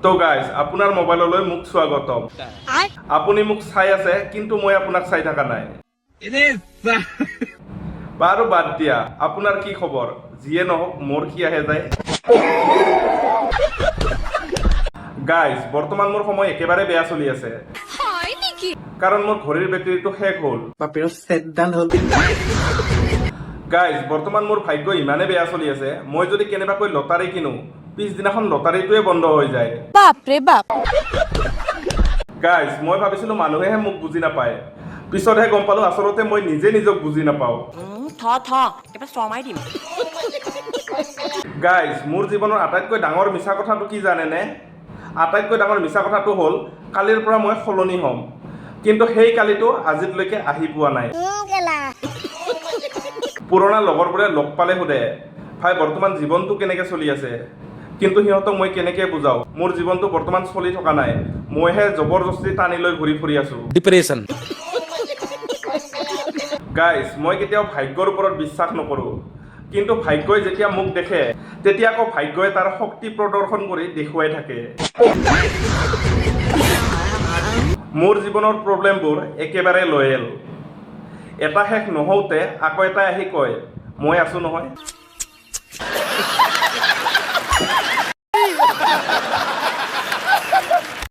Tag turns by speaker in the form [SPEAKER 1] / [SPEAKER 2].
[SPEAKER 1] তো গাইজ আপোনাৰ মোবাইললৈ মোক স্বাগতম আপুনি মোক চাই আছে কিন্তু মই আপোনাক চাই থকা নাই বাৰু বাদ দিয়া আপোনাৰ কি খবৰ যিয়ে নহওক মোৰ কি আহে যায় গাইজ বৰ্তমান মোৰ সময় একেবাৰে বেয়া চলি আছে কাৰণ মোৰ ঘড়ীৰ বেটাৰীটো শেষ হ'ল গাইজ বৰ্তমান মোৰ ভাগ্য ইমানে বেয়া চলি আছে মই যদি কেনেবাকৈ লটাৰী কিনো পিছদিনাখন লটাৰীটোৱে বন্ধ হৈ যায়
[SPEAKER 2] বাপৰে বাপ
[SPEAKER 1] গাইজ মই ভাবিছিলো মানুহেহে মোক বুজি নাপায় পিছতহে গম পালো আচলতে মই নিজে নিজক বুজি নাপাওঁ
[SPEAKER 2] এবাৰ শৰ্মাই দিম
[SPEAKER 1] গাইজ মোৰ জীৱনৰ আটাইতকৈ ডাঙৰ মিছা কথাটো কি জানেনে আটাইতকৈ ডাঙৰ মিছা কথাটো হ'ল কালিৰ পৰা মই সলনি হ'ম কিন্তু সেই কালিটো আজিলৈকে আহি পোৱা নাই পুৰণা লগৰবোৰে লগ পালে সোধে ভাই বৰ্তমান জীৱনটো কেনেকৈ চলি আছে কিন্তু সিহঁতক মই কেনেকৈ বুজাওঁ মোৰ জীৱনটো বৰ্তমান চলি থকা নাই মইহে জবৰদস্তি টানি লৈ ঘূৰি ফুৰি আছো
[SPEAKER 3] ডিপ্ৰেছন
[SPEAKER 1] গাইজ মই কেতিয়াও ভাগ্যৰ ওপৰত বিশ্বাস নকৰোঁ কিন্তু ভাগ্যই যেতিয়া মোক দেখে তেতিয়া আকৌ ভাগ্যই তাৰ শক্তি প্ৰদৰ্শন কৰি দেখুৱাই থাকে মোৰ জীৱনৰ প্ৰব্লেমবোৰ একেবাৰে লয়েল এটা শেষ নহওঁতে আকৌ এটা আহি কয় মই আছো নহয়